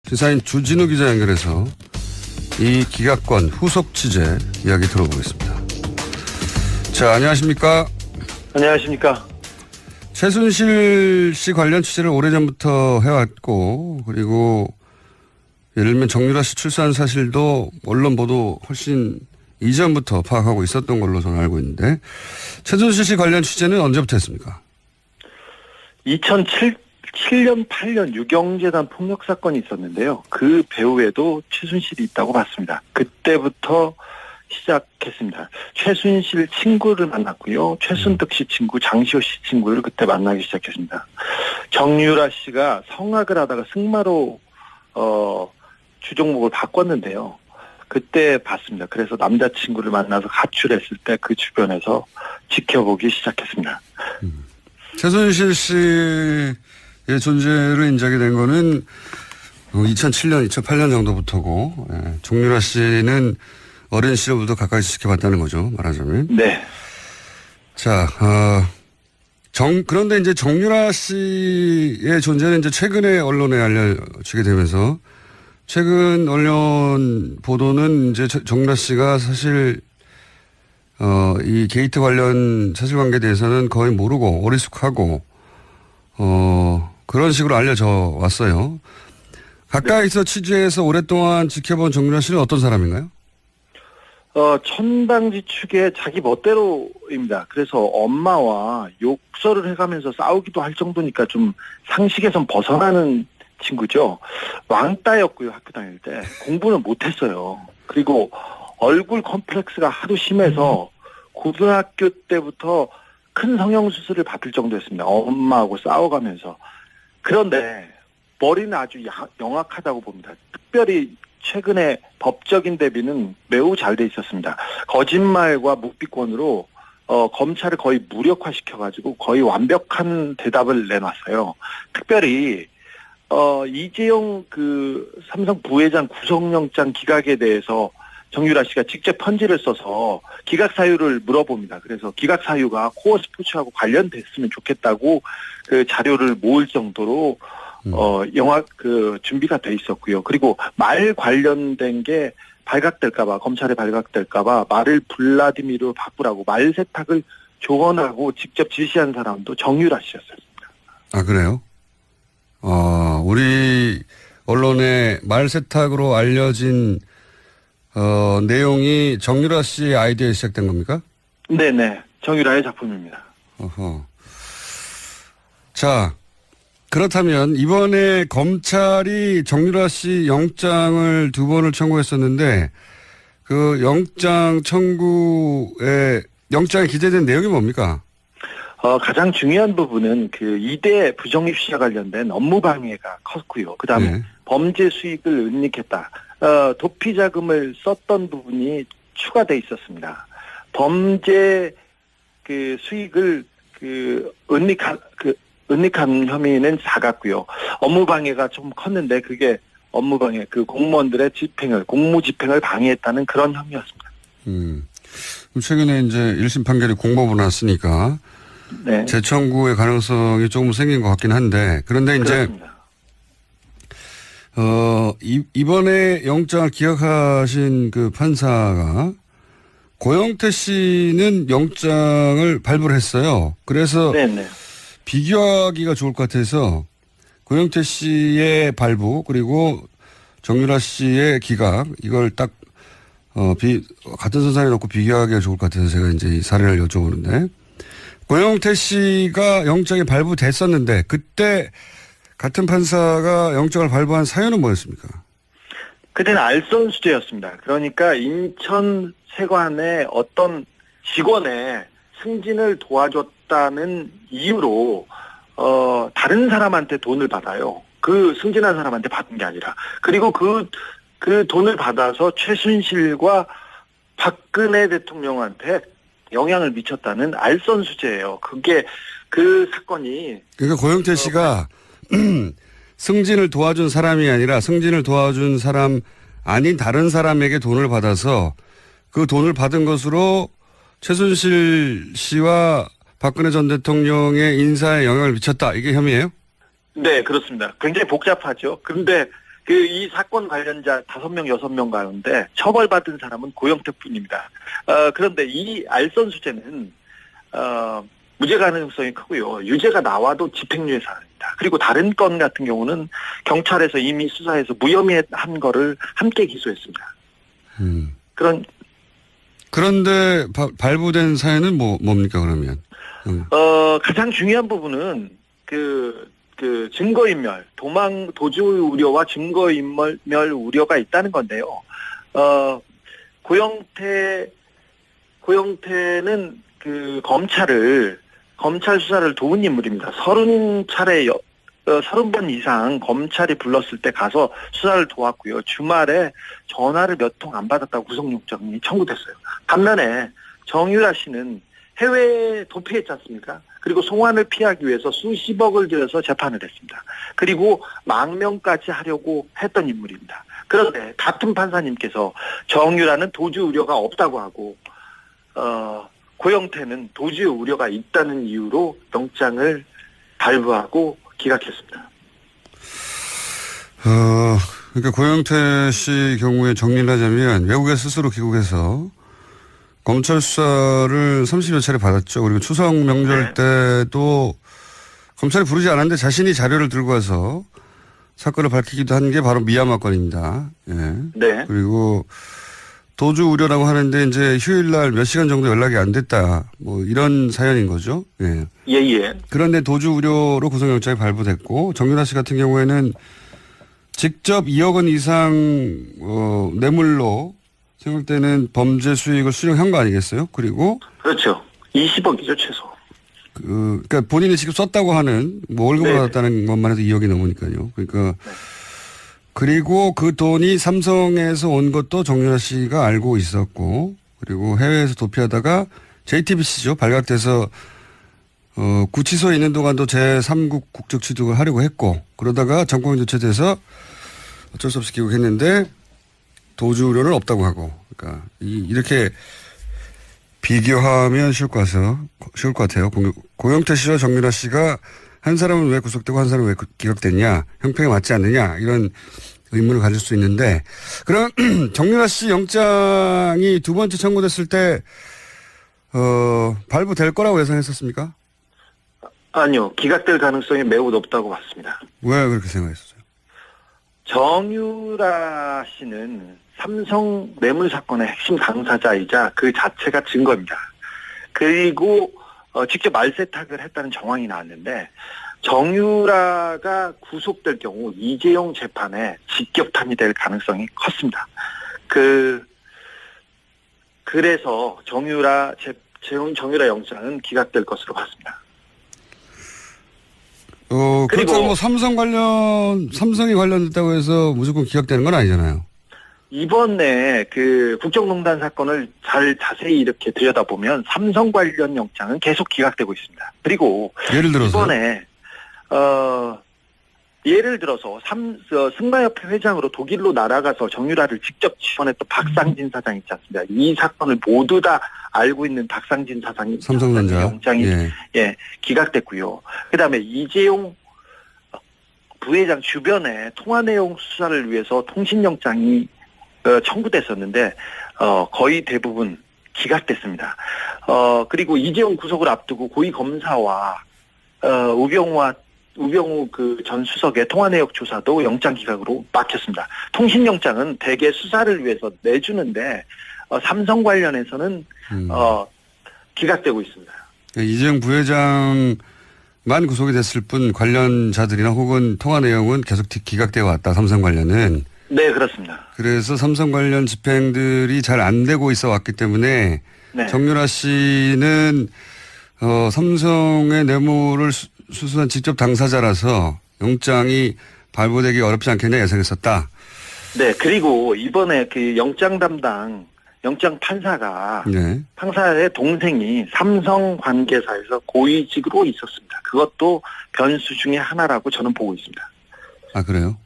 시사인 주진우 기자 연결해서 이 기각권 후속 취재 이야기 들어보겠습니다. 자, 안녕하십니까? 안녕하십니까? 최순실 씨 관련 취재를 오래전부터 해왔고, 그리고 예를 들면 정유라 씨 출산 사실도 언론 보도 훨씬 이전부터 파악하고 있었던 걸로 저는 알고 있는데, 최순실 씨 관련 취재는 언제부터 했습니까? 2007년, 8년 유경재단 폭력 사건이 있었는데요. 그 배후에도 최순실이 있다고 봤습니다. 그때부터 시작했습니다. 최순실 친구를 만났고요. 최순득 씨 친구, 장시호 씨 친구를 그때 만나기 시작했습니다. 정유라 씨가 성악을 하다가 승마로 주종목을 바꿨는데요. 그때 봤습니다. 그래서 남자친구를 만나서 가출했을 때 그 주변에서 지켜보기 시작했습니다. 최순실 씨의 존재를 인정이 된 거는 2007년, 2008년 정도부터고, 정유라 씨는 어린 시절부터 가까이 지켜봤다는 거죠, 말하자면. 네. 자, 그런데 이제 정유라 씨의 존재는 이제 최근에 언론에 알려지게 되면서, 최근 언론 보도는 이제 정유라 씨가 사실, 이 게이트 관련 사실관계에 대해서는 거의 모르고 어리숙하고, 그런 식으로 알려져 왔어요. 가까이서 취재해서 오랫동안 지켜본 정유라 씨는 어떤 사람인가요? 천방지축의 자기 멋대로입니다. 그래서 엄마와 욕설을 해가면서 싸우기도 할 정도니까 좀 상식에선 벗어나는 친구죠. 왕따였고요, 학교 다닐 때. 공부는 못했어요. 그리고 얼굴 컴플렉스가 하도 심해서 고등학교 때부터 큰 성형수술을 받을 정도였습니다. 엄마하고 싸워가면서. 그런데 머리는 아주 영악하다고 봅니다. 특별히 최근에 법적인 대비는 매우 잘 돼 있었습니다. 거짓말과 묵비권으로 검찰을 거의 무력화시켜가지고 거의 완벽한 대답을 내놨어요. 특별히 이재용 그 삼성 부회장 구속영장 기각에 대해서 정유라 씨가 직접 편지를 써서 기각 사유를 물어봅니다. 그래서 기각 사유가 코어 스포츠하고 관련됐으면 좋겠다고 그 자료를 모을 정도로 준비가 돼 있었고요. 그리고 말 관련된 게 발각될까봐, 검찰에 발각될까봐 말을 블라디미르로 바꾸라고 말 세탁을 조언하고 직접 지시한 사람도 정유라 씨였습니다. 아, 그래요? 우리 언론에 말 세탁으로 알려진 내용이 정유라 씨의 아이디어에 시작된 겁니까? 네네. 정유라의 작품입니다. 어허. 자, 그렇다면 이번에 검찰이 정유라 씨 영장을 2번을 청구했었는데 그 영장 청구에 영장에 기재된 내용이 뭡니까? 가장 중요한 부분은 그 이대 부정입시와 관련된 업무 방해가 컸고요. 그다음에 네. 범죄 수익을 은닉했다. 도피 자금을 썼던 부분이 추가돼 있었습니다. 범죄 그 수익을 은닉한 혐의는 작았고요. 업무 방해가 좀 컸는데 그게 업무 방해, 그 공무원들의 공무 집행을 방해했다는 그런 혐의였습니다. 최근에 이제 1심 판결이 공법으로 났으니까 네. 재청구의 가능성이 조금 생긴 것 같긴 한데 그런데 이제 그렇습니다. 이번에 영장을 기각하신 그 판사가 고영태 씨는 영장을 발부를 했어요. 그래서 네네. 비교하기가 좋을 것 같아서 고영태 씨의 발부 그리고 정유라 씨의 기각 이걸 딱 같은 선상에 놓고 비교하기가 좋을 것 같아서 제가 이제 이 사례를 여쭤보는데 고영태 씨가 영장이 발부됐었는데 그때 같은 판사가 영장을 발부한 사유는 뭐였습니까? 그때는 알선수재였습니다. 그러니까 인천 세관의 어떤 직원의 승진을 도와줬다는 이유로 다른 사람한테 돈을 받아요. 그 승진한 사람한테 받은 게 아니라. 그리고 그 돈을 받아서 최순실과 박근혜 대통령한테 영향을 미쳤다는 알선수재예요. 그게 그 사건이. 그러니까 고영태 씨가 승진을 도와준 사람이 아니라 승진을 도와준 사람 아닌 다른 사람에게 돈을 받아서 그 돈을 받은 것으로 최순실 씨와 박근혜 전 대통령의 인사에 영향을 미쳤다. 이게 혐의예요? 네, 그렇습니다. 굉장히 복잡하죠. 그런데 이 사건 관련자 5명, 6명 가운데 처벌받은 사람은 고영태뿐입니다. 그런데 이 알선수재는 무죄 가능성이 크고요. 유죄가 나와도 집행유예 사안입니다. 그리고 다른 건 같은 경우는 경찰에서 이미 수사해서 무혐의한 거를 함께 기소했습니다. 그런데 발부된 사연은 뭡니까 그러면? 가장 중요한 부분은 증거인멸, 도주 우려와 증거인멸 우려가 있다는 건데요. 고영태는 검찰 수사를 도운 인물입니다. 30번 이상 검찰이 불렀을 때 가서 수사를 도왔고요. 주말에 전화를 몇 통 안 받았다고 구속영장이 청구됐어요. 반면에 정유라 씨는 해외에 도피했지 않습니까? 그리고 송환을 피하기 위해서 수십억을 들여서 재판을 했습니다. 그리고 망명까지 하려고 했던 인물입니다. 그런데 같은 판사님께서 정유라는 도주 우려가 없다고 하고 고영태는 도주 우려가 있다는 이유로 영장을 발부하고 기각했습니다. 그러니까 고영태 씨 경우에 정리를 하자면 외국에 스스로 귀국해서 검찰 수사를 30여 차례 받았죠. 그리고 추석 명절 때도 검찰이 부르지 않았는데 자신이 자료를 들고 와서 사건을 밝히기도 한 게 바로 미얀마 건입니다. 예. 네. 그리고 도주 우려라고 하는데 이제 휴일날 몇 시간 정도 연락이 안 됐다. 이런 사연인 거죠. 예. 예. 그런데 도주 우려로 구속영장이 발부됐고 정유라 씨 같은 경우에는 직접 2억 원 이상 뇌물로 생각되는 범죄 수익을 수령한 거 아니겠어요? 그리고 그렇죠. 20억이죠 최소. 그러니까 본인이 직접 썼다고 하는 월급을 받았다는 것만 해도 2억이 넘으니까요. 그러니까 그리고 그 돈이 삼성에서 온 것도 정유라 씨가 알고 있었고 그리고 해외에서 도피하다가 JTBC죠. 발각돼서 구치소에 있는 동안도 제3국 국적 취득을 하려고 했고 그러다가 정권 교체돼서 어쩔 수 없이 귀국했는데 도주 우려는 없다고 하고 그러니까 이렇게 비교하면 쉬울 것 같아요. 고영태 씨와 정유라 씨가 한 사람은 왜 구속되고 한 사람은 왜 기각됐냐 형평에 맞지 않느냐 이런 의문을 가질 수 있는데 그럼 정유라 씨 영장이 두 번째 청구됐을 때 발부될 거라고 예상했었습니까? 아니요. 기각될 가능성이 매우 높다고 봤습니다. 왜 그렇게 생각했었어요? 정유라 씨는 삼성 뇌물 사건의 핵심 당사자이자 그 자체가 증거입니다. 그리고 직접 말세탁을 했다는 정황이 나왔는데 정유라가 구속될 경우 이재용 재판에 직격탄이 될 가능성이 컸습니다. 그래서 정유라 영장은 기각될 것으로 봤습니다. 그리고 삼성이 관련됐다고 해서 무조건 기각되는 건 아니잖아요. 이번에 국정농단 사건을 자세히 이렇게 들여다보면 삼성 관련 영장은 계속 기각되고 있습니다. 그리고 예를 들어서 이번에 예를 들어서 승마협회 회장으로 독일로 날아가서 정유라를 직접 지원했던 박상진 사장 있지 않습니까? 이 사건을 모두 다 알고 있는 박상진 사장이 삼성전자 영장이 기각됐고요. 그다음에 이재용 부회장 주변에 통화 내용 수사를 위해서 통신영장이 청구됐었는데 거의 대부분 기각됐습니다. 그리고 이재용 구속을 앞두고 고위검사와 우병우 전 수석의 통화 내역 조사도 영장 기각으로 막혔습니다. 통신영장은 대개 수사를 위해서 내주는데 삼성 관련해서는 기각되고 있습니다. 이재용 부회장만 구속이 됐을 뿐 관련자들이나 혹은 통화 내용은 계속 기각되어 왔다. 삼성 관련은. 네, 그렇습니다. 그래서 삼성 관련 집행들이 잘 안 되고 있어 왔기 때문에 정유라 씨는 삼성의 뇌물을 수수한 직접 당사자라서 영장이 발부되기 어렵지 않겠냐 예상했었다. 네, 그리고 이번에 영장 판사가 판사의 동생이 삼성 관계사에서 고위직으로 있었습니다. 그것도 변수 중에 하나라고 저는 보고 있습니다. 아, 그래요?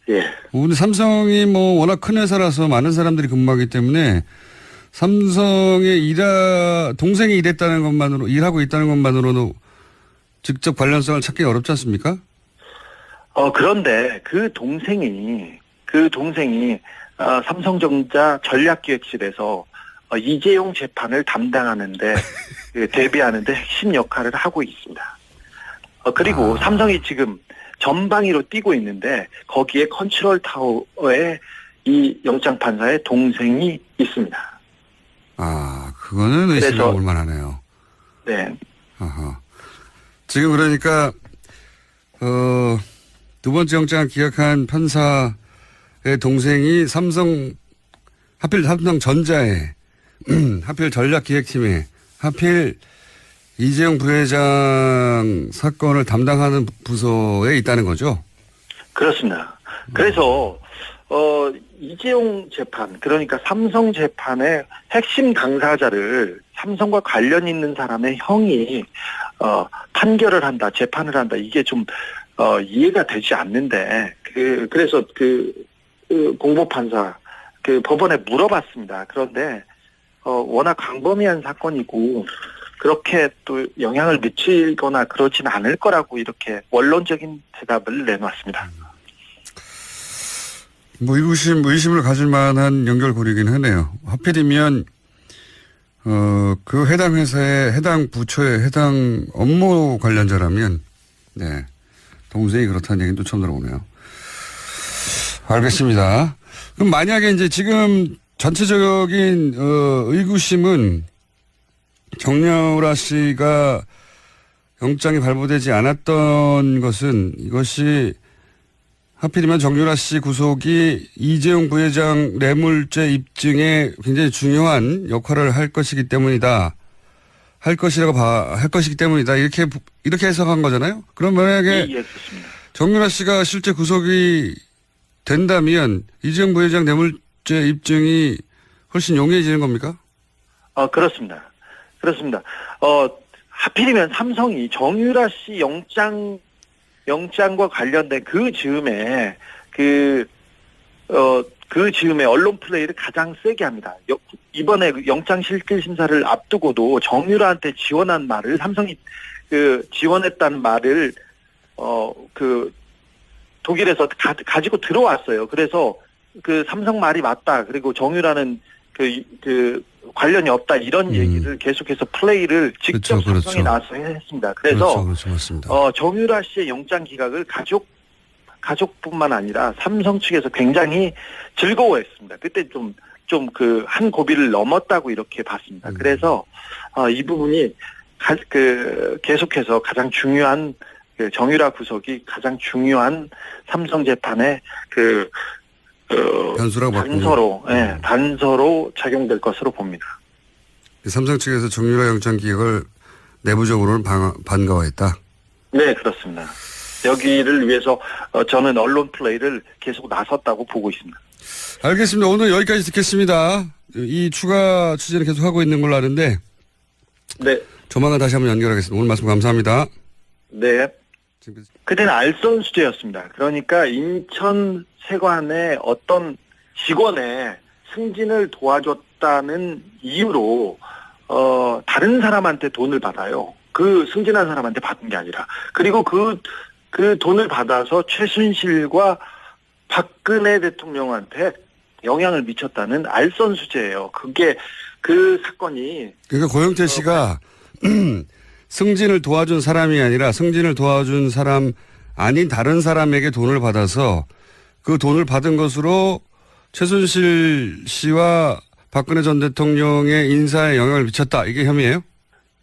예. 근데 삼성이 워낙 큰 회사라서 많은 사람들이 근무하기 때문에 삼성의 동생이 일하고 있다는 것만으로도 직접 관련성을 찾기 어렵지 않습니까? 그런데 그 동생이 삼성전자 전략기획실에서 이재용 재판을 담당하는데 대비하는데 핵심 역할을 하고 있습니다. 그리고 삼성이 지금 전방위로 뛰고 있는데 거기에 컨트롤 타워에 이 영장 판사의 동생이 있습니다. 그거는 의심해 볼 만하네요. 네. 아하. 지금 그러니까 두 번째 영장을 기각한 판사의 동생이 하필 삼성전자에 하필 전략기획팀에 하필 이재용 부회장 사건을 담당하는 부서에 있다는 거죠? 그렇습니다. 그래서 이재용 재판, 그러니까 삼성 재판의 핵심 당사자를 삼성과 관련 있는 사람의 형이 판결을 한다, 재판을 한다, 이게 좀 이해가 되지 않는데 그래서 공보판사 법원에 물어봤습니다. 그런데 워낙 광범위한 사건이고 그렇게 또 영향을 미치거나 그러진 않을 거라고 이렇게 원론적인 대답을 내놨습니다. 의심을 가질 만한 연결고리긴 하네요. 하필이면 그 해당 회사의 해당 부처의 해당 업무 관련자라면 네, 동생이 그렇다는 얘기는 또 처음 들어보네요. 알겠습니다. 그럼 만약에 이제 지금 전체적인 의구심은 정유라 씨가 영장이 발부되지 않았던 것은 이것이 하필이면 정유라 씨 구속이 이재용 부회장 뇌물죄 입증에 굉장히 중요한 역할을 할 것이기 때문이다. 할 것이기 때문이다. 이렇게 해석한 거잖아요. 그럼 만약에 그렇습니다. 정유라 씨가 실제 구속이 된다면 이재용 부회장 뇌물죄 입증이 훨씬 용이해지는 겁니까? 그렇습니다. 하필이면 삼성이 정유라 씨 영장과 관련된 그 즈음에 언론 플레이를 가장 세게 합니다. 이번에 영장 실질 심사를 앞두고도 정유라한테 지원한 말을 삼성이 지원했다는 말을 독일에서 가지고 들어왔어요. 그래서 삼성 말이 맞다. 그리고 정유라는 관련이 없다. 이런 얘기를 계속해서 플레이를 직접 삼성이 나와서 했습니다. 그래서 그렇죠, 맞습니다. 정유라 씨의 영장 기각을 가족뿐만 아니라 삼성 측에서 굉장히 즐거워했습니다. 그때 한 고비를 넘었다고 이렇게 봤습니다. 그래서 이 부분이 계속해서 가장 중요한 정유라 구속이 가장 중요한 삼성 재판의 단서로 작용될 것으로 봅니다. 삼성 측에서 정유라 영장 기각을 내부적으로는 반가워했다. 네, 그렇습니다. 여기를 위해서 저는 언론 플레이를 계속 나섰다고 보고 있습니다. 알겠습니다. 오늘 여기까지 듣겠습니다. 이 추가 취재는 계속 하고 있는 걸로 아는데 네. 조만간 다시 한번 연결하겠습니다. 오늘 말씀 감사합니다. 네. 그때는 알선 수재였습니다. 그러니까 인천 세관의 어떤 직원의 승진을 도와줬다는 이유로 다른 사람한테 돈을 받아요. 그 승진한 사람한테 받은 게 아니라. 그리고 그 돈을 받아서 최순실과 박근혜 대통령한테 영향을 미쳤다는 알선 수재예요. 그 사건이. 그러니까 고영태 씨가 승진을 도와준 사람이 아니라 승진을 도와준 사람 아닌 다른 사람에게 돈을 받아서 그 돈을 받은 것으로 최순실 씨와 박근혜 전 대통령의 인사에 영향을 미쳤다. 이게 혐의예요?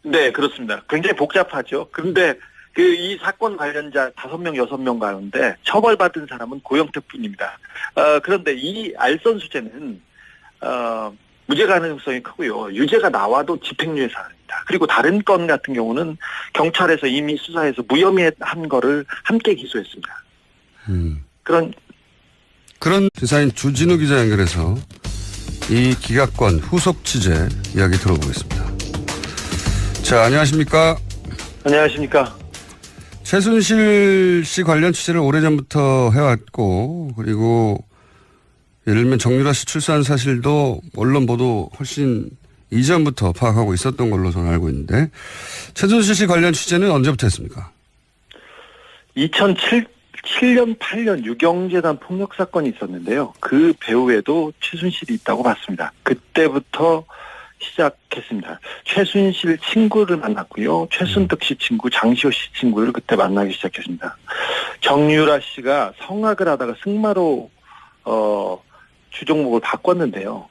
네, 그렇습니다. 굉장히 복잡하죠. 그런데 이 사건 관련자 5명, 6명 가운데 처벌받은 사람은 고영태뿐입니다. 그런데 이 알선 수재는 무죄 가능성이 크고요. 유죄가 나와도 집행유예 사안입니다. 그리고 다른 건 같은 경우는 경찰에서 이미 수사해서 무혐의한 거를 함께 기소했습니다. 그런 기사인 주진우 기자 연결해서 이 기각권 후속 취재 이야기 들어보겠습니다. 자, 안녕하십니까? 안녕하십니까? 최순실 씨 관련 취재를 오래전부터 해왔고, 그리고 예를 들면 정유라 씨 출산 사실도 언론 보도 훨씬 이전부터 파악하고 있었던 걸로 저는 알고 있는데, 최순실 씨 관련 취재는 언제부터 했습니까? 7년, 8년 유경재단 폭력 사건이 있었는데요. 그 배후에도 최순실이 있다고 봤습니다. 그때부터 시작했습니다. 최순실 친구를 만났고요. 최순득 씨 친구, 장시호 씨 친구를 그때 만나기 시작했습니다. 정유라 씨가 성악을 하다가 승마로 주종목을 바꿨는데요.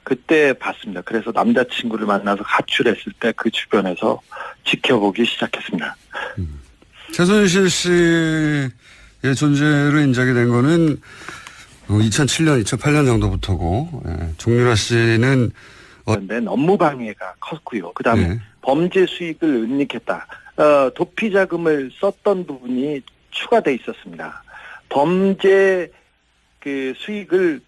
그때 봤습니다. 그래서 남자친구를 만나서 가출했을 때 그 주변에서 지켜보기 시작했습니다. 최순실 씨의 존재를 인정이 된 거는 2007년, 2008년 정도부터고, 정유라 씨는 그런데 업무 방해가 컸고요. 그다음에 네. 범죄 수익을 은닉했다. 도피 자금을 썼던 부분이 추가돼 있었습니다. 범죄 그 수익을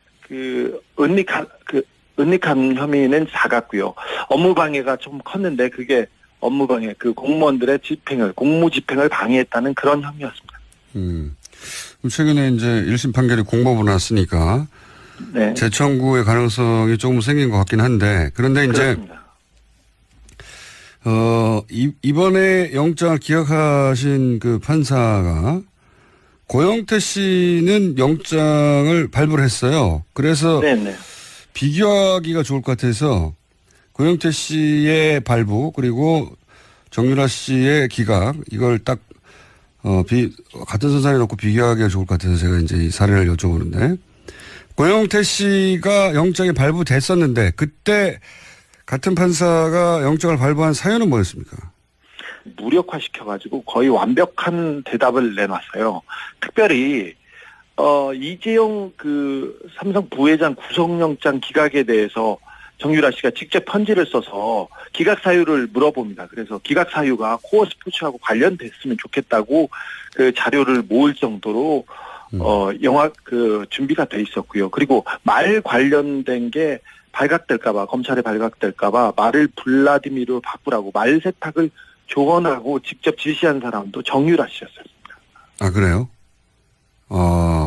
은닉한 혐의는 작았고요. 업무 방해가 좀 컸는데 그게 업무 방해, 그 공무원들의 공무 집행을 방해했다는 그런 혐의였습니다. 최근에 이제 1심 판결이 공법으로 났으니까 네. 재청구의 가능성이 조금 생긴 것 같긴 한데, 그런데 이제 그렇습니다. 이번에 영장을 기각하신 그 판사가 고영태 씨는 영장을 발부를 했어요. 그래서 네네. 비교하기가 좋을 것 같아서 고영태 씨의 발부 그리고 정유라 씨의 기각 이걸 딱 같은 선상에 놓고 비교하기가 좋을 것 같아서 제가 이제 이 사례를 여쭤보는데, 고영태 씨가 영장이 발부됐었는데 그때 같은 판사가 영장을 발부한 사유는 뭐였습니까? 무력화시켜가지고 거의 완벽한 대답을 내놨어요. 특별히 이재용 그 삼성 부회장 구속영장 기각에 대해서 정유라 씨가 직접 편지를 써서 기각 사유를 물어봅니다. 그래서 기각 사유가 코어 스포츠하고 관련됐으면 좋겠다고 그 자료를 모을 정도로 영화 준비가 돼 있었고요. 그리고 말 관련된 게 발각될까봐, 검찰에 발각될까봐 말을 블라디미르로 바꾸라고 말 세탁을 조언하고 직접 지시한 사람도 정유라 씨였습니다. 아, 그래요?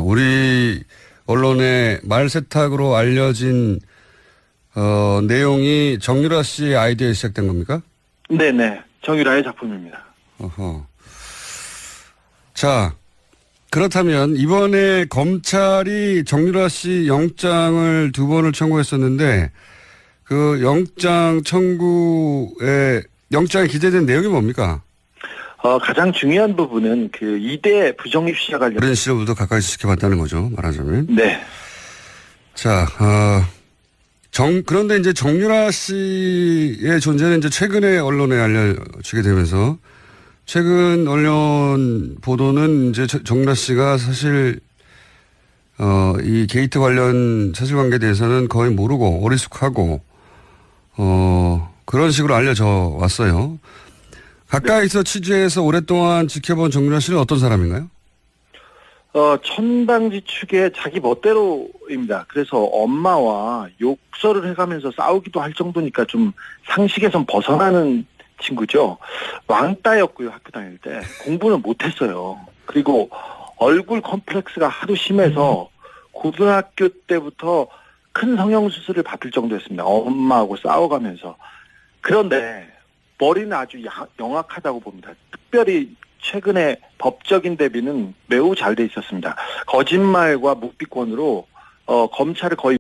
우리 언론에 말 세탁으로 알려진 내용이 정유라 씨의 아이디어에 시작된 겁니까? 네네. 정유라의 작품입니다. 어허. 자, 그렇다면 이번에 검찰이 정유라 씨 영장을 2번을 청구했었는데 그 영장 청구에 영장에 기재된 내용이 뭡니까? 가장 중요한 부분은 그 2대 부정입 시와 관련. 오랜 시절부터 가까이 지켜봤다는 거죠, 말하자면. 네. 자, 그런데 이제 정유라 씨의 존재는 이제 최근에 언론에 알려지게 되면서 최근 언론 보도는 이제 정유라 씨가 사실 이 게이트 관련 사실관계에 대해서는 거의 모르고 어리숙하고 그런 식으로 알려져 왔어요. 가까이서 취재해서 오랫동안 지켜본 정유라 씨는 어떤 사람인가요? 천방지축의 자기 멋대로입니다. 그래서 엄마와 욕설을 해가면서 싸우기도 할 정도니까 좀 상식에선 벗어나는 친구죠. 왕따였고요, 학교 다닐 때. 공부는 못했어요. 그리고 얼굴 컴플렉스가 하도 심해서 고등학교 때부터 큰 성형수술을 받을 정도였습니다. 엄마하고 싸워가면서. 그런데 머리는 아주 영악하다고 봅니다. 특별히 최근에 법적인 대비는 매우 잘 돼 있었습니다. 거짓말과 묵비권으로 검찰을 거의